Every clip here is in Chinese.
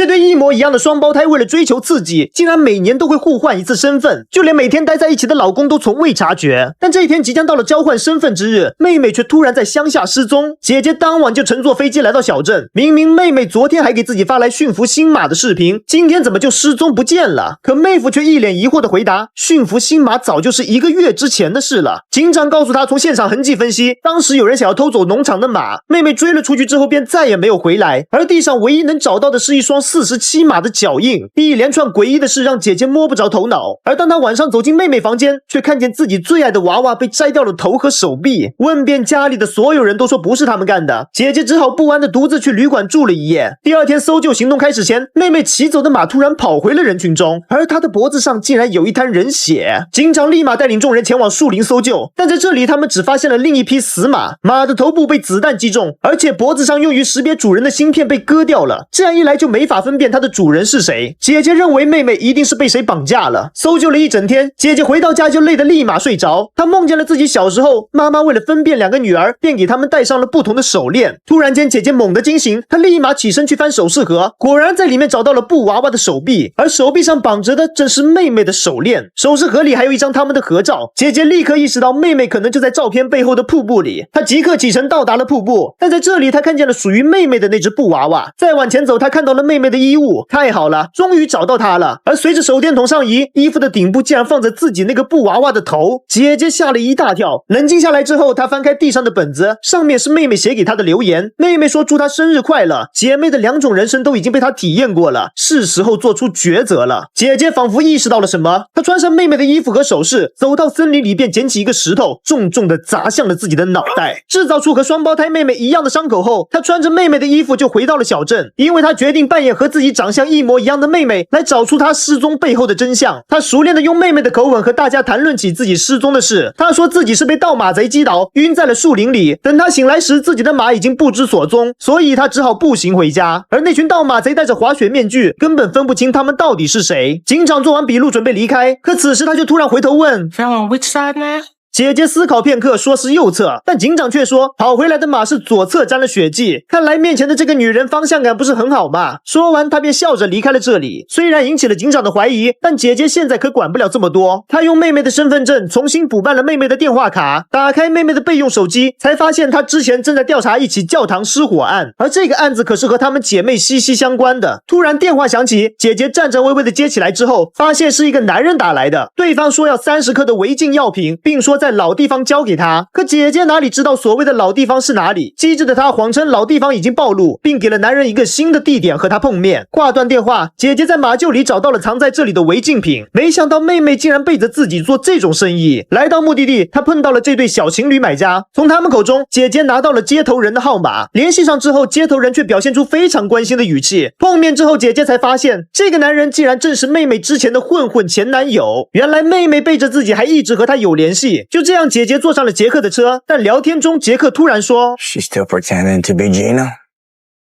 这对一模一样的双胞胎为了追求刺激，竟然每年都会互换一次身份，就连每天待在一起的老公都从未察觉。但这一天即将到了交换身份之日，妹妹却突然在乡下失踪。姐姐当晚就乘坐飞机来到小镇，明明妹妹昨天还给自己发来驯服新马的视频，今天怎么就失踪不见了？可妹夫却一脸疑惑地回答，驯服新马早就是1个月之前的事了。警长告诉他，从现场痕迹分析，当时有人想要偷走农场的马，妹妹追了出去之后便再也没有回来，而地上唯一能找到的是一双47码的脚印。一连串诡异的事让姐姐摸不着头脑，而当她晚上走进妹妹房间，却看见自己最爱的娃娃被摘掉了头和手臂。问遍家里的所有人都说不是他们干的，姐姐只好不安地独自去旅馆住了一夜。第二天搜救行动开始前，妹妹骑走的马突然跑回了人群中，而她的脖子上竟然有一滩人血。警长立马带领众人前往树林搜救，但在这里他们只发现了另一匹死马，马的头部被子弹击中，而且脖子上用于识别主人的芯片被割掉了，这样一来就没法分辨它的主人是谁。姐姐认为妹妹一定是被谁绑架了。搜救了一整天，姐姐回到家就累得立马睡着。她梦见了自己小时候，妈妈为了分辨2个女儿，便给她们戴上了不同的手链。突然间，姐姐猛地惊醒，她立马起身去翻首饰盒，果然在里面找到了布娃娃的手臂，而手臂上绑着的正是妹妹的手链。首饰盒里还有一张他们的合照，姐姐立刻意识到妹妹可能就在照片背后的瀑布里。她即刻启程到达了瀑布，但在这里她看见了属于妹妹的那只布娃娃。再往前走，她看到了妹妹的衣物，太好了，终于找到她了。而随着手电筒上移，衣服的顶部竟然放着自己那个布娃娃的头。姐姐吓了一大跳，冷静下来之后，她翻开地上的本子，上面是妹妹写给她的留言。妹妹说祝她生日快乐，姐妹的2种人生都已经被她体验过了，是时候做出抉择了。姐姐仿佛意识到了什么，她穿上妹妹的衣服和首饰，走到森林里便捡起一个石头，重重地砸向了自己的脑袋，制造出和双胞胎妹妹一样的伤口后，她穿着妹妹的衣服就回到了小镇，因为她决定扮演和自己长相一模一样的妹妹，来找出她失踪背后的真相。她熟练地用妹妹的口吻和大家谈论起自己失踪的事。她说自己是被盗马贼击倒，晕在了树林里，等她醒来时，自己的马已经不知所踪，所以她只好步行回家。而那群盗马贼戴着滑雪面具，根本分不清他们到底是谁。警长做完笔录准备离开，可此时他就突然回头问 Fell on which side now? 姐姐思考片刻，说是右侧，但警长却说跑回来的马是左侧沾了血迹，看来面前的这个女人方向感不是很好嘛。说完，他便笑着离开了这里。虽然引起了警长的怀疑，但姐姐现在可管不了这么多。她用妹妹的身份证重新补办了妹妹的电话卡，打开妹妹的备用手机，才发现她之前正在调查一起教堂失火案，而这个案子可是和她们姐妹息息相关的。突然电话响起，姐姐战战巍巍的接起来之后，发现是一个男人打来的，对方说要30克的违禁药品，并说在老地方交给他。可姐姐哪里知道所谓的老地方是哪里，机智的她谎称老地方已经暴露，并给了男人一个新的地点和他碰面。挂断电话，姐姐在马厩里找到了藏在这里的违禁品，没想到妹妹竟然背着自己做这种生意。来到目的地，她碰到了这对小情侣买家，从他们口中，姐姐拿到了接头人的号码。联系上之后，接头人却表现出非常关心的语气。碰面之后，姐姐才发现这个男人竟然正是妹妹之前的混混前男友。原来妹妹背着自己还一直和他有联系。就这样，姐姐坐上了杰克的车，但聊天中杰克突然说 She's still pretending to be Gina?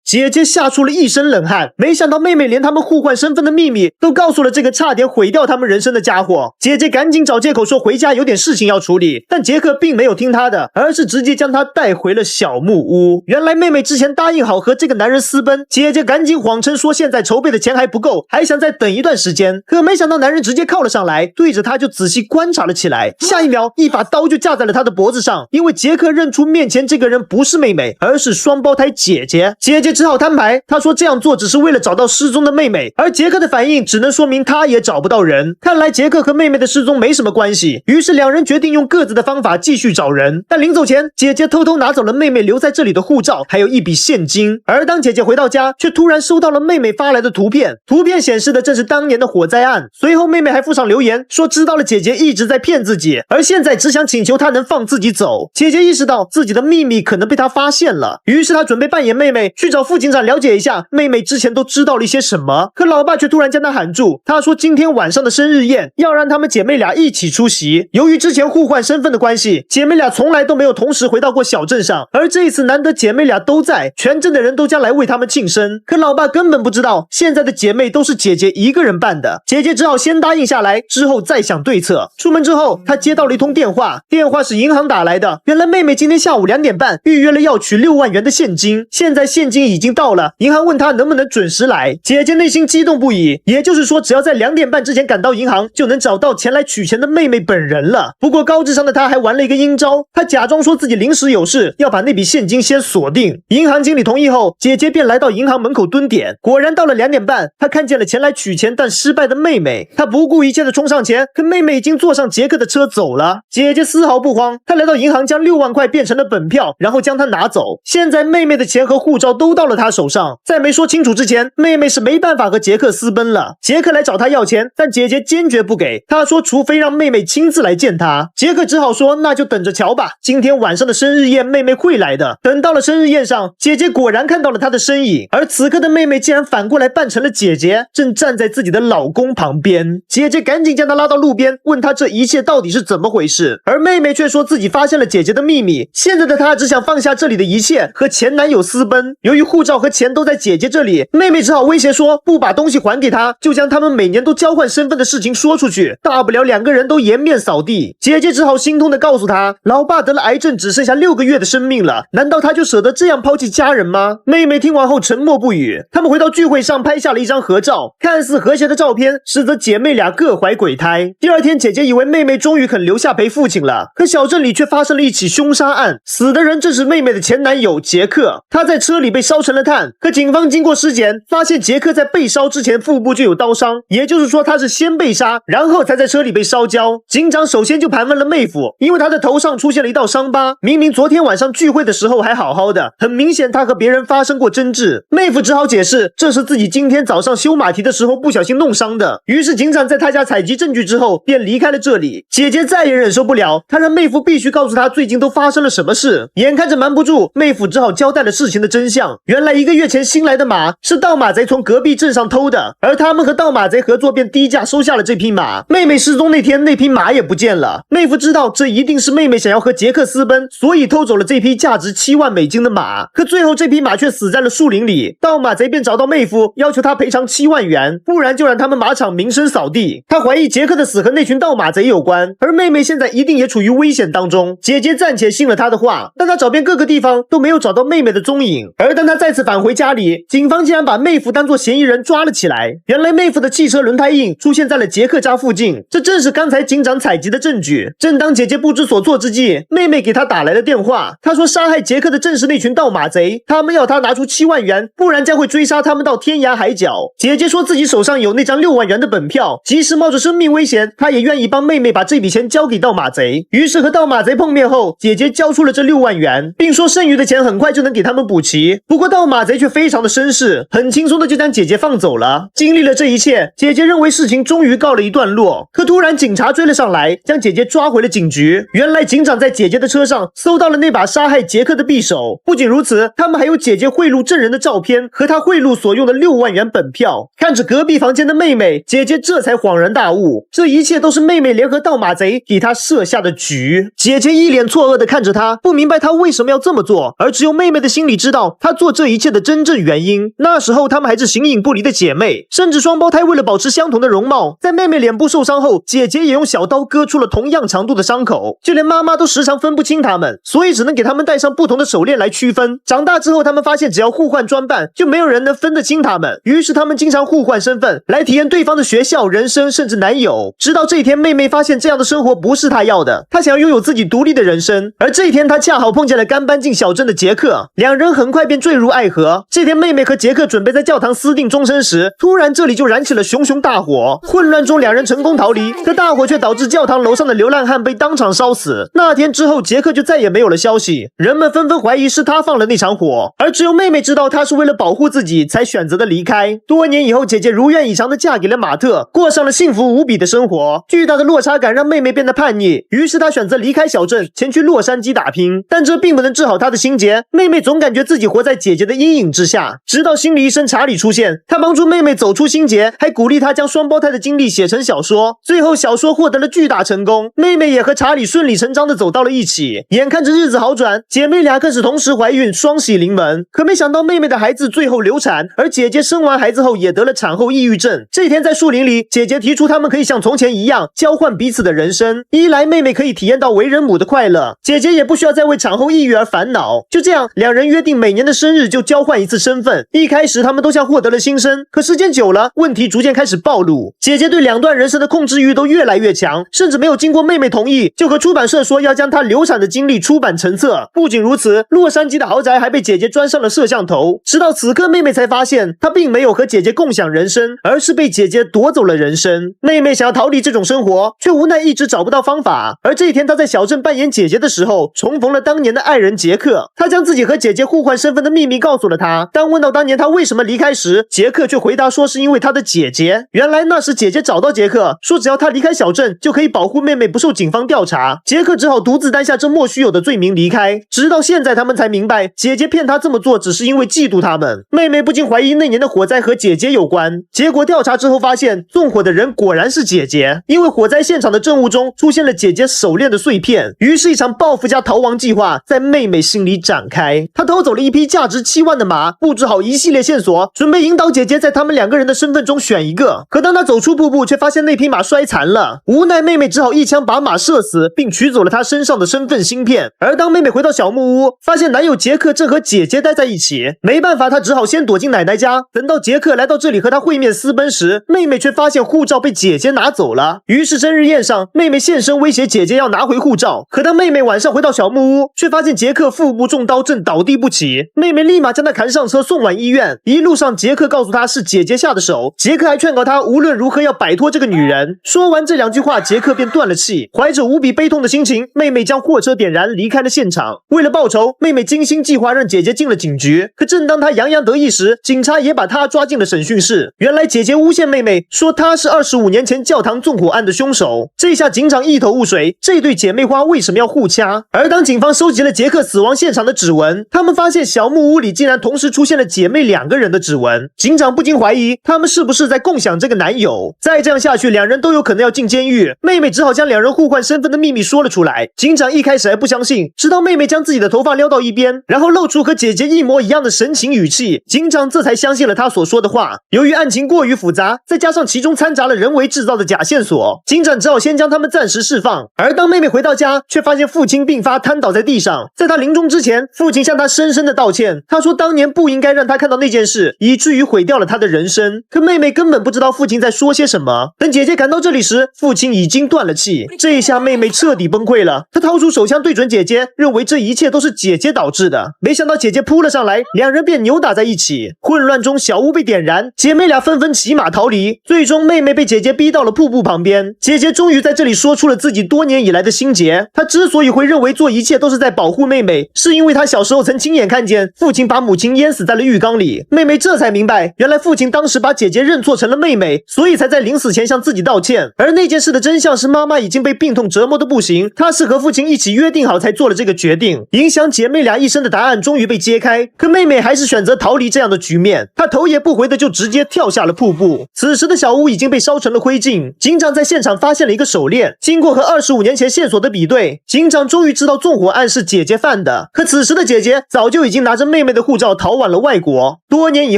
姐姐吓出了一身冷汗，没想到妹妹连他们互换身份的秘密都告诉了这个差点毁掉他们人生的家伙。姐姐赶紧找借口说回家有点事情要处理，但杰克并没有听她的，而是直接将她带回了小木屋。原来妹妹之前答应好和这个男人私奔，姐姐赶紧谎称说现在筹备的钱还不够，还想再等一段时间。可没想到男人直接靠了上来，对着她就仔细观察了起来，下一秒一把刀就架在了她的脖子上。因为杰克认出面前这个人不是妹妹，而是双胞胎姐姐。姐姐只好摊牌，她说这样做只是为了找到失踪的妹妹，而杰克的反应只能说明他也找不到人。看来杰克和妹妹的失踪没什么关系，于是两人决定用各自的方法继续找人。但临走前，姐姐偷偷拿走了妹妹留在这里的护照，还有一笔现金。而当姐姐回到家，却突然收到了妹妹发来的图片，图片显示的正是当年的火灾案。随后妹妹还附上留言，说知道了姐姐一直在骗自己，而现在只想请求她能放自己走。姐姐意识到自己的秘密可能被她发现了，于是她准备扮演妹妹去找副警长了解一下妹妹之前都知道了一些什么。可老爸却突然将她喊住，他说今天晚上的生日宴要让她们姐妹俩一起出席。由于之前互换身份的关系，姐妹俩从来都没有同时回到过小镇上，而这一次难得姐妹俩都在，全镇的人都将来为她们庆生。可老爸根本不知道现在的姐妹都是姐姐一个人办的，姐姐只好先答应下来，之后再想对策。出门之后，她接到了一通电话，电话是银行打来的。原来妹妹今天下午2点半预约了要取6万元的现金，现在现金已已经到了，银行问她能不能准时来。姐姐内心激动不已，也就是说只要在2点半之前赶到银行，就能找到前来取钱的妹妹本人了。不过高智商的她还玩了一个阴招，她假装说自己临时有事，要把那笔现金先锁定。银行经理同意后，姐姐便来到银行门口蹲点。果然到了2点半，她看见了前来取钱但失败的妹妹，她不顾一切的冲上前，可妹妹已经坐上杰克的车走了。姐姐丝毫不慌，她来到银行将6万块变成了本票，然后将它拿走。现在妹妹的钱和护照都到了她手上，在没说清楚之前，妹妹是没办法和杰克私奔了。杰克来找她要钱，但姐姐坚决不给，她说除非让妹妹亲自来见她。杰克只好说那就等着瞧吧，今天晚上的生日宴妹妹会来的。等到了生日宴上，姐姐果然看到了她的身影，而此刻的妹妹竟然反过来扮成了姐姐，正站在自己的老公旁边。姐姐赶紧将她拉到路边，问她这一切到底是怎么回事，而妹妹却说自己发现了姐姐的秘密，现在的她只想放下这里的一切，和前男友私奔。由于护照和钱都在姐姐这里，妹妹只好威胁说不把东西还给她，就将他们每年都交换身份的事情说出去，大不了2个人都颜面扫地。姐姐只好心痛地告诉她，老爸得了癌症，只剩下6个月的生命了，难道她就舍得这样抛弃家人吗？妹妹听完后沉默不语。他们回到聚会上拍下了一张合照，看似和谐的照片，实则姐妹俩各怀鬼胎。第2天，姐姐以为妹妹终于肯留下陪父亲了，可小镇里却发生了一起凶杀案，死的人正是妹妹的前男友杰克，他在车里被烧成了炭。可警方经过尸检，发现杰克在被烧之前腹部就有刀伤，也就是说他是先被杀，然后才在车里被烧焦。警长首先就盘问了妹夫，因为他的头上出现了一道伤疤，明明昨天晚上聚会的时候还好好的，很明显他和别人发生过争执。妹夫只好解释，这是自己今天早上修马蹄的时候不小心弄伤的。于是警长在他家采集证据之后便离开了这里。姐姐再也忍受不了，她让妹夫必须告诉她最近都发生了什么事。眼看着瞒不住，妹夫只好交代了事情的真相。原来1个月前新来的马是盗马贼从隔壁镇上偷的，而他们和盗马贼合作，便低价收下了这匹马。妹妹失踪那天，那匹马也不见了。妹夫知道这一定是妹妹想要和杰克私奔，所以偷走了这匹价值7万美金的马。可最后这匹马却死在了树林里，盗马贼便找到妹夫，要求他赔偿7万元，不然就让他们马场名声扫地。他怀疑杰克的死和那群盗马贼有关，而妹妹现在一定也处于危险当中。姐姐暂且信了他的话，但他找遍各个地方都没有找到妹妹的踪影。而当他再次返回家里，警方竟然把妹夫当作嫌疑人抓了起来。原来妹夫的汽车轮胎印出现在了杰克家附近，这正是刚才警长采集的证据。正当姐姐不知所措之际，妹妹给她打来了电话，她说杀害杰克的正是那群盗马贼，他们要她拿出7万元，不然将会追杀他们到天涯海角。姐姐说自己手上有那张6万元的本票，即使冒着生命危险，她也愿意帮妹妹把这笔钱交给盗马贼。于是和盗马贼碰面后，姐姐交出了这6万元，并说剩余的钱很快就能给他们补齐。不过盗马贼却非常的绅士，很轻松的就将姐姐放走了。经历了这一切，姐姐认为事情终于告了一段落。可突然警察追了上来，将姐姐抓回了警局。原来警长在姐姐的车上搜到了那把杀害杰克的匕首，不仅如此，他们还有姐姐贿赂证人的照片和她贿赂所用的6万元本票。看着隔壁房间的妹妹，姐姐这才恍然大悟，这一切都是妹妹联合盗马贼给她设下的局。姐姐一脸错愕地看着她，不明白她为什么要这么做，而只有妹妹的心里知道她做这一切的真正原因。那时候她们还是形影不离的姐妹，甚至双胞胎为了保持相同的容貌，在妹妹脸部受伤后，姐姐也用小刀割出了同样长度的伤口。就连妈妈都时常分不清她们，所以只能给她们戴上不同的手链来区分。长大之后，她们发现只要互换装扮，就没有人能分得清她们，于是她们经常互换身份，来体验对方的学校、人生，甚至男友。直到这一天，妹妹发现这样的生活不是她要的，她想要拥有自己独立的人生。而这一天，她恰好碰见了刚搬进小镇的杰克，两人很快便坠入爱河。这天，妹妹和杰克准备在教堂私定终身时，突然这里就燃起了熊熊大火，混乱中两人成功逃离，可大火却导致教堂楼上的流浪汉被当场烧死。那天之后，杰克就再也没有了消息，人们纷纷怀疑是他放了那场火，而只有妹妹知道他是为了保护自己才选择的离开。多年以后，姐姐如愿以偿的嫁给了马特，过上了幸福无比的生活。巨大的落差感让妹妹变得叛逆，于是她选择离开小镇，前去洛杉矶打拼。但这并不能治好她的心结，妹妹总感觉自己活在姐姐的阴影之下。直到心理医生查理出现，他帮助妹妹走出心结，还鼓励她将双胞胎的经历写成小说。最后小说获得了巨大成功，妹妹也和查理顺理成章的走到了一起。眼看着日子好转，姐妹俩更是同时怀孕，双喜临门。可没想到妹妹的孩子最后流产，而姐姐生完孩子后也得了产后抑郁症。这天在树林里，姐姐提出她们可以像从前一样交换彼此的人生，一来妹妹可以体验到为人母的快乐，姐姐也不需要再为产后抑郁而烦恼。就这样，两人约定每年的生日就交换一次身份。一开始他们都像获得了新生，可时间久了，问题逐渐开始暴露。姐姐对两段人生的控制欲都越来越强，甚至没有经过妹妹同意，就和出版社说要将她流产的经历出版成册。不仅如此，洛杉矶的豪宅还被姐姐装上了摄像头。直到此刻，妹妹才发现她并没有和姐姐共享人生，而是被姐姐夺走了人生。妹妹想要逃离这种生活，却无奈一直找不到方法。而这一天，她在小镇扮演姐姐的时候，重逢了当年的爱人杰克。她将自己和姐姐互换身份的秘密告诉了他。当问到当年他为什么离开时，杰克却回答说是因为他的姐姐。原来那时姐姐找到杰克，说只要他离开小镇，就可以保护妹妹不受警方调查。杰克只好独自担下这莫须有的罪名离开。直到现在他们才明白，姐姐骗他这么做只是因为嫉妒他们。妹妹不禁怀疑那年的火灾和姐姐有关，结果调查之后发现，纵火的人果然是姐姐，因为火灾现场的证物中出现了姐姐手链的碎片。于是一场报复加逃亡计划在妹妹心里展开。她偷走了一匹价值7万的马，布置好一系列线索，准备引导姐姐在他们两个人的身份中选一个。可当她走出瀑布，却发现那匹马摔残了。无奈妹妹只好一枪把马射死，并取走了她身上的身份芯片。而当妹妹回到小木屋，发现男友杰克正和姐姐待在一起，没办法，她只好先躲进奶奶家。等到杰克来到这里和她会面私奔时，妹妹却发现护照被姐姐拿走了。于是生日宴上，妹妹现身威胁姐姐要拿回护照。可当妹妹晚上回到小木屋，却发现杰克腹部中刀，正倒地不起。妹妹立马将他扛上车送往医院。一路上，杰克告诉她是姐姐下的手，杰克还劝告她无论如何要摆脱这个女人。说完这两句话，杰克便断了气。怀着无比悲痛的心情，妹妹将货车点燃，离开了现场。为了报仇，妹妹精心计划让姐姐进了警局。可正当她洋洋得意时，警察也把她抓进了审讯室。原来姐姐诬陷妹妹，说她是25年前教堂纵火案的凶手。这下警长一头雾水，这对姐妹花为什么要互掐？而当警方收集了杰克死亡现场的指纹，他们发现小木屋里竟然同时出现了姐妹2个人的指纹。警长不禁怀疑，他们是不是在共享这个男友？再这样下去，两人都有可能要进监狱。妹妹只好将两人互换身份的秘密说了出来。警长一开始还不相信，直到妹妹将自己的头发撩到一边，然后露出和姐姐一模一样的神情语气，警长这才相信了她所说的话。由于案情过于复杂，再加上其中掺杂了人为制造的假线索，警长只好先将他们暂时释放。而当妹妹回到家，却发现父亲病发瘫倒在地上。在他临终之前，父亲向他深深的道歉，他说当年不应该让他看到那件事，以至于毁掉了他的人生。可妹妹根本不知道父亲在说些什么。等姐姐赶到这里时，父亲已经断了气。这一下妹妹彻底崩溃了，她掏出手枪对准姐姐，认为这一切都是姐姐导致的。没想到姐姐扑了上来，两人便扭打在一起。混乱中，小屋被点燃，姐妹俩纷纷骑马逃离。最终妹妹被姐姐逼到了瀑布旁边。姐姐终于在这里说出了自己多年以来的心结。她之所以会认为做一切都是在保护妹妹，是因为她小时候曾亲眼看见父亲把母亲淹死在了浴缸里。妹妹这才明白，原来父亲当时把姐姐认错成了妹妹，所以才在临死前向自己道歉。而那件事的真相是，妈妈已经被病痛折磨得不行，她是和父亲一起约定好才做了这个决定。影响姐妹俩一生的答案终于被揭开，可妹妹还是选择逃离这样的局面，她头也不回的就直接跳下了瀑布。此时的小屋已经被烧成了灰烬。警长在现场发现了一个手链，经过和25年前线索的比对，警长终于知道纵火案是姐姐犯的。可此时的姐姐早就已经拿着妹妹的护照逃往了外国。多年以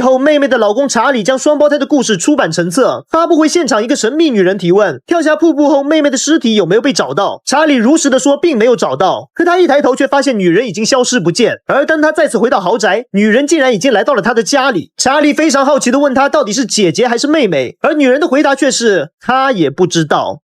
后，妹妹的老公查理将双胞胎的故事出版成册。发布会现场，一个神秘女人提问，跳下瀑布后妹妹的尸体有没有被找到？查理如实的说并没有找到。可他一抬头却发现女人已经消失不见。而当他再次回到豪宅，女人竟然已经来到了他的家里。查理非常好奇的问她到底是姐姐还是妹妹，而女人的回答却是她也不知道。